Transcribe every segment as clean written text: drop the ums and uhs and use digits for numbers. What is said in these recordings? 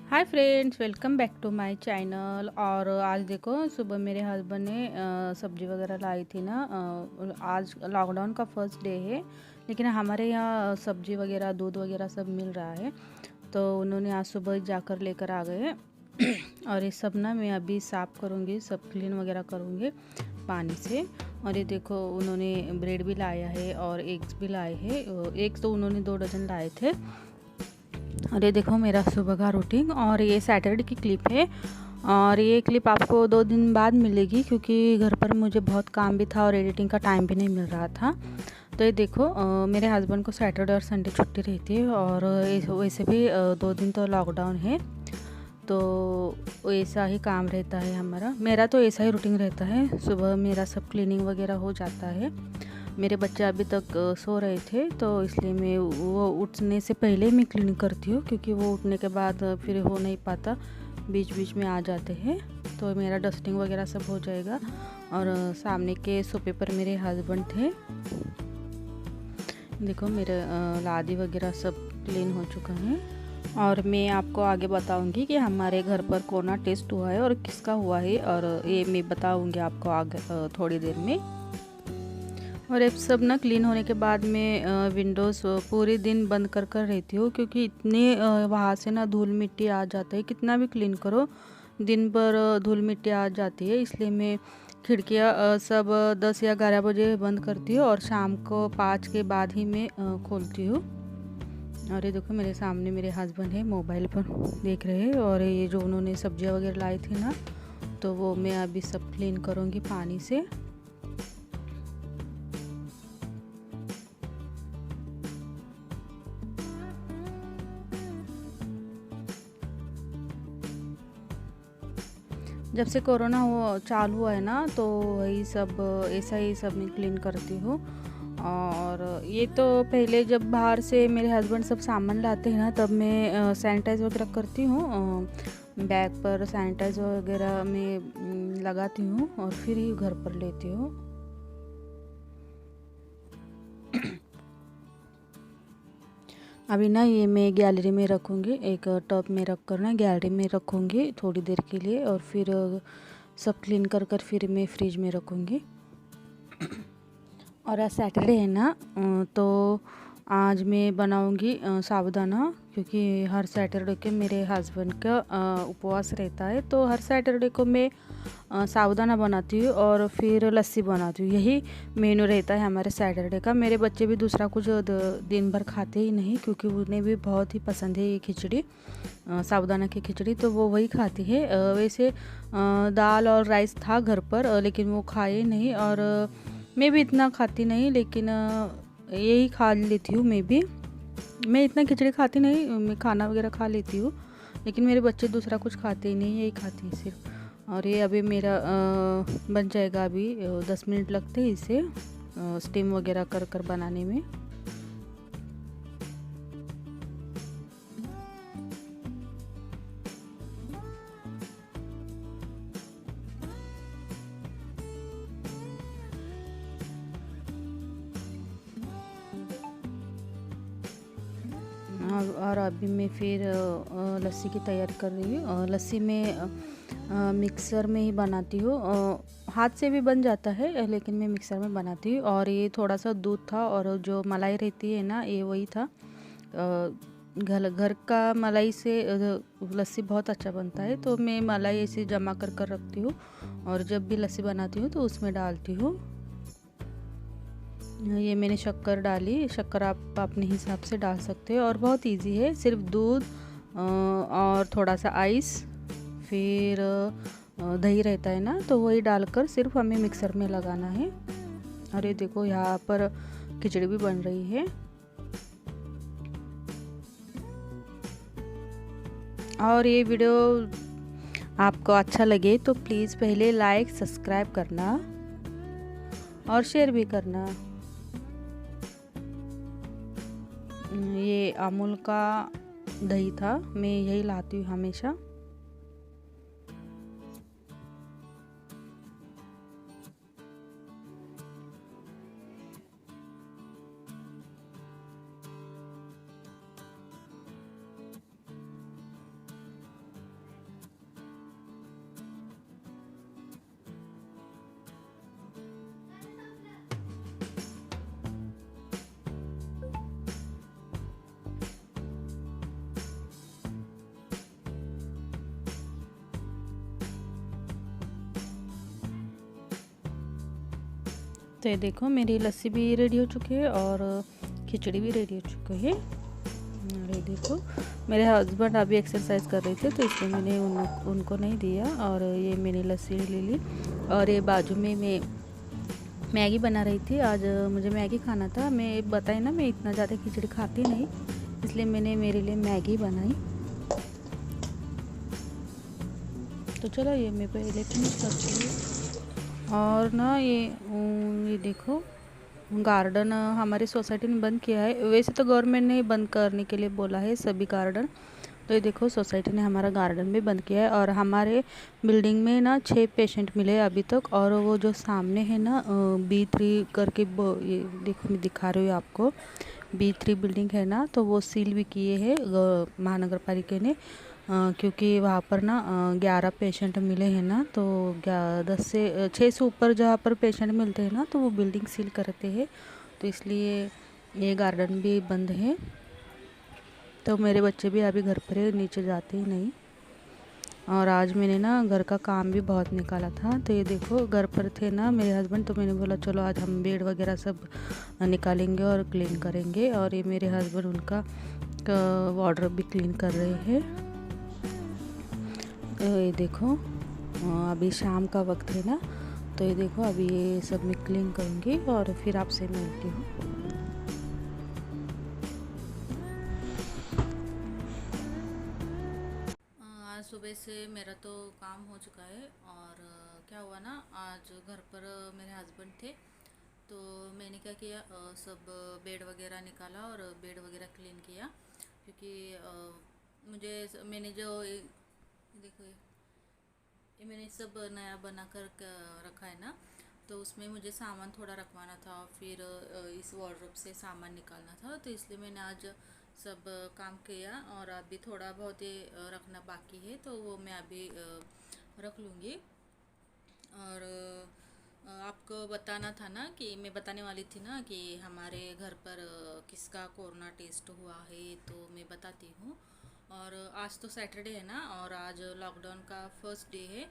Hi friends, welcome back to my channel. और आज देखो, सुबह मेरे हस्बैंड ने सब्जी वगैरह लाई थी ना। आज लॉकडाउन का फर्स्ट डे है, लेकिन हमारे यहाँ सब्जी वगैरह दूध वगैरह सब मिल रहा है। तो उन्होंने आज सुबह जाकर लेकर आ गए। और ये सब ना मैं अभी साफ़ करूँगी, सब क्लीन वगैरह करूँगी पानी से। और ये देखो, उन्होंने ब्रेड भी लाया है और एग्स भी लाए हैं। एग्स तो उन्होंने 2 डज़न लाए थे। और ये देखो मेरा सुबह का रूटीन, और ये सैटरडे की क्लिप है। और ये क्लिप आपको 2 दिन बाद मिलेगी, क्योंकि घर पर मुझे बहुत काम भी था और एडिटिंग का टाइम भी नहीं मिल रहा था। तो ये देखो, मेरे हस्बैंड को सैटरडे और संडे छुट्टी रहती है, और वैसे भी 2 दिन तो लॉकडाउन है। तो ऐसा ही काम रहता है हमारा, मेरा तो ऐसा ही रूटीन रहता है। सुबह मेरा सब क्लीनिंग वगैरह हो जाता है। मेरे बच्चे अभी तक सो रहे थे, तो इसलिए मैं वो उठने से पहले मैं क्लीन करती हूँ, क्योंकि वो उठने के बाद फिर हो नहीं पाता, बीच बीच में आ जाते हैं। तो मेरा डस्टिंग वगैरह सब हो जाएगा। और सामने के सोफे पर मेरे हस्बैंड थे। देखो मेरे लादी वगैरह सब क्लीन हो चुका है। और मैं आपको आगे बताऊंगी कि हमारे घर पर कोरोना टेस्ट हुआ है और किसका हुआ है, और ये मैं बताऊंगी आपको आगे थोड़ी देर में। और ये सब ना क्लीन होने के बाद में विंडोज़ पूरे दिन बंद कर कर रहती हूँ, क्योंकि इतने वहाँ से ना धूल मिट्टी आ जाता है, कितना भी क्लीन करो दिन भर धूल मिट्टी आ जाती है। इसलिए मैं खिड़कियाँ सब 10 या 11 बजे बंद करती हूँ, और शाम को 5 के बाद ही मैं खोलती हूँ। और ये देखो मेरे सामने मेरे हस्बैंड है, मोबाइल पर देख रहे हैं। और ये जो उन्होंने सब्जियां वगैरह लाई थी ना, तो वो मैं अभी सब क्लीन करूँगी पानी से। जब से कोरोना हो चालू हुआ है ना, तो वही सब ऐसा ही सब मैं क्लीन करती हूँ। और ये तो पहले जब बाहर से मेरे हस्बैंड सब सामान लाते हैं ना, तब मैं सैनिटाइज़ वगैरह करती हूँ। बैग पर सैनिटाइज वगैरह मैं लगाती हूँ, और फिर ही घर पर लेती हूँ। अभी ना ये मैं गैलरी में रखूँगी, एक टब में रख कर ना गैलरी में रखूँगी थोड़ी देर के लिए, और फिर सब क्लीन कर कर फिर मैं फ्रिज में रखूँगी। और आज सैटरडे है ना, तो आज मैं बनाऊंगी साबूदाना, क्योंकि हर सैटरडे के मेरे हस्बैंड का उपवास रहता है। तो हर सैटरडे को मैं साबूदाना बनाती हूँ और फिर लस्सी बनाती हूँ। यही मेनू रहता है हमारे सैटरडे का। मेरे बच्चे भी दूसरा कुछ दिन भर खाते ही नहीं, क्योंकि उन्हें भी बहुत ही पसंद है ये खिचड़ी, साबूदाना की खिचड़ी, तो वो वही खाती है। वैसे दाल और राइस था घर पर, लेकिन वो खाए नहीं। और मैं भी इतना खाती नहीं, लेकिन यही खा लेती हूँ मैं भी। मैं इतना खिचड़ी खाती नहीं, मैं खाना वगैरह खा लेती हूँ, लेकिन मेरे बच्चे दूसरा कुछ खाते ही नहीं, यही खाते हैं सिर्फ। और ये अभी मेरा बन जाएगा। अभी 10 मिनट लगते हैं इसे स्टीम वगैरह कर कर बनाने में। और अभी मैं फिर लस्सी की तैयारी कर रही हूँ। लस्सी में मिक्सर में ही बनाती हूँ। हाथ से भी बन जाता है, लेकिन मैं मिक्सर में बनाती हूँ। और ये थोड़ा सा दूध था, और जो मलाई रहती है ना, ये वही था। घर घर का मलाई से लस्सी बहुत अच्छा बनता है। तो मैं मलाई ऐसे जमा कर कर रखती हूँ, और जब भी लस्सी बनाती हूँ तो उसमें डालती हूँ। ये मैंने शक्कर डाली, शक्कर आप अपने हिसाब से डाल सकते हो, और बहुत इजी है। सिर्फ दूध और थोड़ा सा आइस, फिर दही रहता है ना, तो वही डालकर सिर्फ हमें मिक्सर में लगाना है। और ये देखो यहाँ पर खिचड़ी भी बन रही है। और ये वीडियो आपको अच्छा लगे तो प्लीज़ पहले लाइक सब्सक्राइब करना और शेयर भी करना। ये अमूल का दही था, मैं यही लाती हूँ हमेशा। तो ये देखो मेरी लस्सी भी रेडी हो चुकी है और खिचड़ी भी रेडी हो चुकी है। और ये देखो मेरे हस्बैंड अभी एक्सरसाइज कर रहे थे तो इसलिए मैंने उनको नहीं दिया और ये मैंने लस्सी ले ली। और ये बाजू में मैं मैगी बना रही थी। आज मुझे मैगी खाना था। मैं बताई ना मैं इतना ज़्यादा खिचड़ी खाती नहीं, इसलिए मैंने मेरे लिए मैगी बनाई। तो चलो ये मैं पहले फिनिश करती हूँ। और ना ये देखो गार्डन हमारी सोसाइटी ने बंद किया है। वैसे तो गवर्नमेंट ने बंद करने के लिए बोला है सभी गार्डन, तो ये देखो सोसाइटी ने हमारा गार्डन भी बंद किया है। और हमारे बिल्डिंग में ना 6 पेशेंट मिले अभी तक। और वो जो सामने है ना B3 करके ये देखो मैं दिखा रही हूँ आपको, B3 बिल्डिंग है ना, तो वो सील भी किए हैं महानगर पालिका ने, क्योंकि वहाँ पर ना 11 पेशेंट मिले हैं ना, तो 6 से ऊपर जहाँ पर पेशेंट मिलते हैं ना तो वो बिल्डिंग सील करते हैं, तो इसलिए ये गार्डन भी बंद है। तो मेरे बच्चे भी अभी घर पर नीचे जाते ही नहीं। और आज मैंने ना घर का काम भी बहुत निकाला था। तो ये देखो घर पर थे ना मेरे हस्बैंड, तो मैंने बोला चलो आज हम बेड वगैरह सब निकालेंगे और क्लीन करेंगे। और ये मेरे हस्बैंड उनका वार्डरोब भी क्लीन कर रहे हैं। ये देखो अभी शाम का वक्त है ना, तो ये देखो अभी ये सब मैं क्लीन करूँगी और फिर आपसे मिलती हूँ। आज सुबह से मेरा तो काम हो चुका है। और क्या हुआ ना, आज घर पर मेरे हस्बैंड थे तो मैंने क्या किया, सब बेड वगैरह निकाला और बेड वगैरह क्लीन किया। क्योंकि मैंने जो देखो ये मैंने सब नया बना कर रखा है ना, तो उसमें मुझे सामान थोड़ा रखवाना था, फिर इस वार्डरोब से सामान निकालना था, तो इसलिए मैंने आज सब काम किया। और अभी थोड़ा बहुत ही रखना बाकी है, तो वो मैं अभी रख लूँगी। और आपको बताना था ना कि मैं बताने वाली थी ना कि हमारे घर पर किसका कोरोना टेस्ट हुआ है, तो मैं बताती हूँ। और आज तो सैटरडे है ना, और आज लॉकडाउन का फर्स्ट डे है।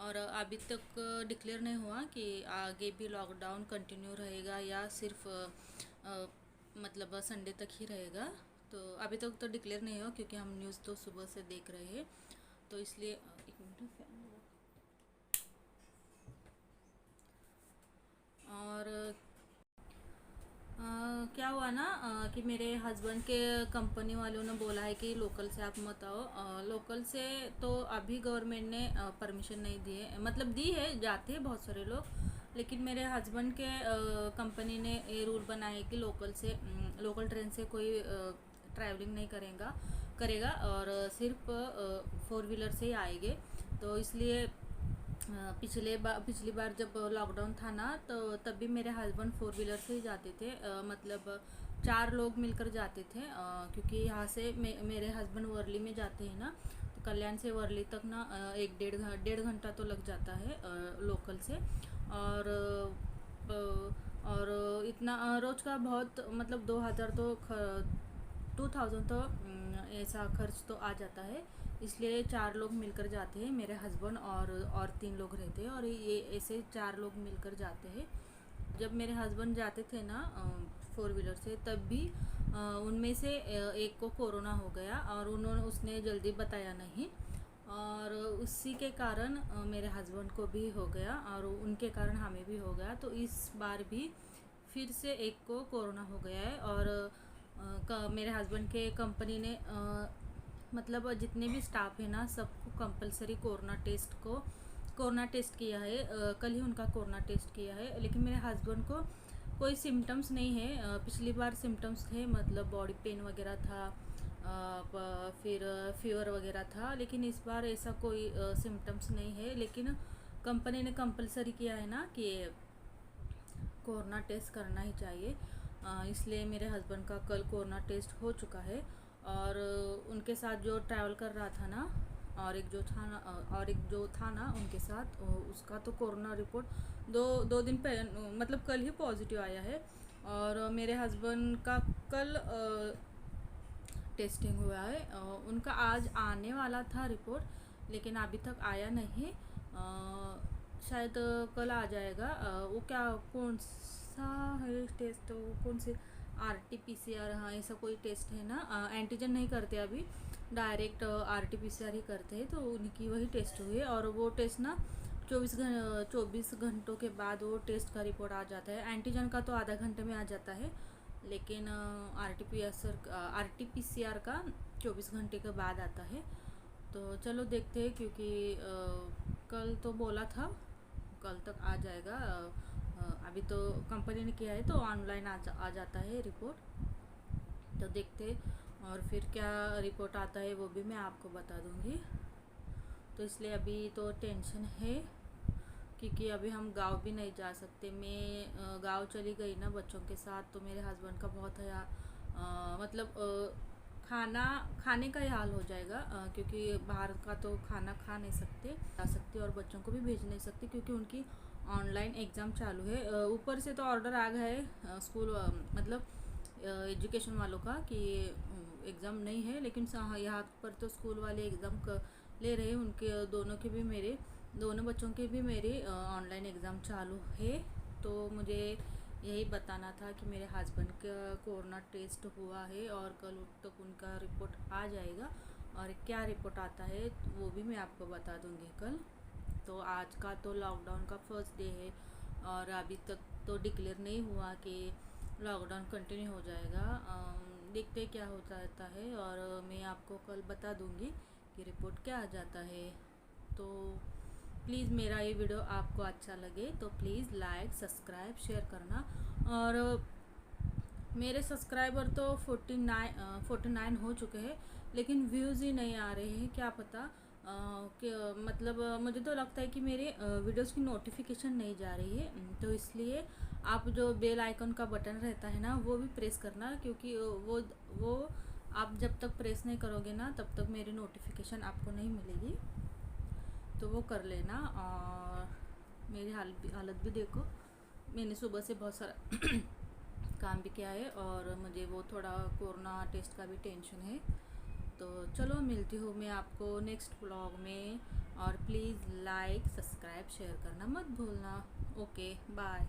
और अभी तक डिक्लेयर नहीं हुआ कि आगे भी लॉकडाउन कंटिन्यू रहेगा या सिर्फ मतलब संडे तक ही रहेगा। तो अभी तक तो डिक्लेयर नहीं हुआ, क्योंकि हम न्यूज़ तो सुबह से देख रहे हैं, तो इसलिए एक मिनट। और क्या हुआ ना कि मेरे हस्बैंड के कंपनी वालों ने बोला है कि लोकल से आप मत आओ। लोकल से तो अभी गवर्नमेंट ने परमिशन नहीं दी है, मतलब दी है, जाते हैं बहुत सारे लोग, लेकिन मेरे हस्बैंड के कंपनी ने ये रूल बनाया है कि लोकल ट्रेन से कोई ट्रैवलिंग नहीं करेगा और सिर्फ 4 व्हीलर से ही आएंगे। तो इसलिए पिछली बार जब लॉकडाउन था ना, तो तब भी मेरे हस्बैंड 4 व्हीलर से ही जाते थे, मतलब 4 लोग मिलकर जाते थे, क्योंकि यहाँ से मेरे हस्बैंड वर्ली में जाते हैं ना, तो कल्याण से वर्ली तक ना 1 डेढ़ घंटा तो लग जाता है लोकल से। और इतना रोज़ का बहुत मतलब 2000 तो 2000 तो ऐसा खर्च तो आ जाता है। इसलिए 4 लोग मिलकर जाते हैं, मेरे हस्बैंड और 3 लोग रहते हैं, और ये ऐसे 4 लोग मिलकर जाते हैं। जब मेरे हस्बैंड जाते थे ना 4 व्हीलर से, तब भी उनमें से एक को कोरोना हो गया और उसने जल्दी बताया नहीं, और उसी के कारण मेरे हस्बैंड को भी हो गया और उनके कारण हमें भी हो गया। तो इस बार भी फिर से एक को कोरोना हो गया है। और मेरे हस्बैंड के कंपनी ने मतलब जितने भी स्टाफ है ना, सबको कंपलसरी कोरोना टेस्ट किया है। कल ही उनका कोरोना टेस्ट किया है, लेकिन मेरे हस्बैंड को कोई सिम्टम्स नहीं है। पिछली बार सिम्टम्स थे, मतलब बॉडी पेन वगैरह था, फिर फीवर वगैरह था, लेकिन इस बार ऐसा कोई सिम्टम्स नहीं है। लेकिन कंपनी ने कंपलसरी किया है ना कि कोरोना टेस्ट करना ही चाहिए, इसलिए मेरे हस्बैंड का कल कोरोना टेस्ट हो चुका है। और उनके साथ जो ट्रैवल कर रहा था ना, और एक जो था ना उनके साथ, उसका तो कोरोना रिपोर्ट दो दिन पहले मतलब कल ही पॉजिटिव आया है। और मेरे हस्बैंड का कल टेस्टिंग हुआ है, उनका आज आने वाला था रिपोर्ट, लेकिन अभी तक आया नहीं। शायद कल आ जाएगा। वो क्या कौन सा है टेस्ट, वो कौन से RT-PCR, हाँ ऐसा कोई टेस्ट है ना। एंटीजन नहीं करते अभी, डायरेक्ट RT-PCR ही करते हैं, तो उनकी वही टेस्ट हुई है। और वो टेस्ट ना 24 घंटों के बाद वो टेस्ट का रिपोर्ट आ जाता है। एंटीजन का तो आधा घंटे में आ जाता है, लेकिन RT-PCR का 24 घंटे के बाद आता है। तो चलो देखते हैं, क्योंकि कल तो बोला था कल तक आ जाएगा। अभी तो कंपनी ने किया है तो ऑनलाइन आ जाता है रिपोर्ट। तो देखते हैं, और फिर क्या रिपोर्ट आता है वो भी मैं आपको बता दूंगी। तो इसलिए अभी तो टेंशन है, क्योंकि अभी हम गांव भी नहीं जा सकते। मैं गांव चली गई ना बच्चों के साथ, तो मेरे हस्बैंड का बहुत है मतलब खाने का ही हाल हो जाएगा, क्योंकि बाहर का तो खाना खा नहीं सकते और बच्चों को भी भेज नहीं सकते, क्योंकि उनकी ऑनलाइन एग्ज़ाम चालू है। ऊपर से तो ऑर्डर आ गया है स्कूल मतलब एजुकेशन वालों का कि एग्ज़ाम नहीं है, लेकिन यहाँ पर तो स्कूल वाले एग्ज़ाम ले रहे हैं। उनके दोनों बच्चों के भी मेरे ऑनलाइन एग्ज़ाम चालू है। तो मुझे यही बताना था कि मेरे हस्बैंड का कोरोना टेस्ट हुआ है और कल तक उनका रिपोर्ट आ जाएगा, और क्या रिपोर्ट आता है वो भी मैं आपको बता दूंगी कल। तो आज का तो लॉकडाउन का फर्स्ट डे है, और अभी तक तो डिक्लेयर नहीं हुआ कि लॉकडाउन कंटिन्यू हो जाएगा। देखते क्या हो जाता है, और मैं आपको कल बता दूंगी कि रिपोर्ट क्या आ जाता है। तो प्लीज़ मेरा ये वीडियो आपको अच्छा लगे तो प्लीज़ लाइक सब्सक्राइब शेयर करना। और मेरे सब्सक्राइबर तो 49 हो चुके हैं, लेकिन व्यूज़ ही नहीं आ रहे हैं, क्या पता कि मतलब मुझे तो लगता है कि मेरे वीडियोस की नोटिफिकेशन नहीं जा रही है। तो इसलिए आप जो बेल आइकन का बटन रहता है ना वो भी प्रेस करना, क्योंकि वो आप जब तक प्रेस नहीं करोगे ना तब तक मेरी नोटिफिकेशन आपको नहीं मिलेगी। तो वो कर लेना। और मेरी हालत भी देखो, मैंने सुबह से बहुत सारा काम भी किया है, और मुझे वो थोड़ा कोरोना टेस्ट का भी टेंशन है। तो चलो मिलती हूँ मैं आपको नेक्स्ट व्लॉग में, और प्लीज़ लाइक सब्सक्राइब शेयर करना मत भूलना। Okay bye.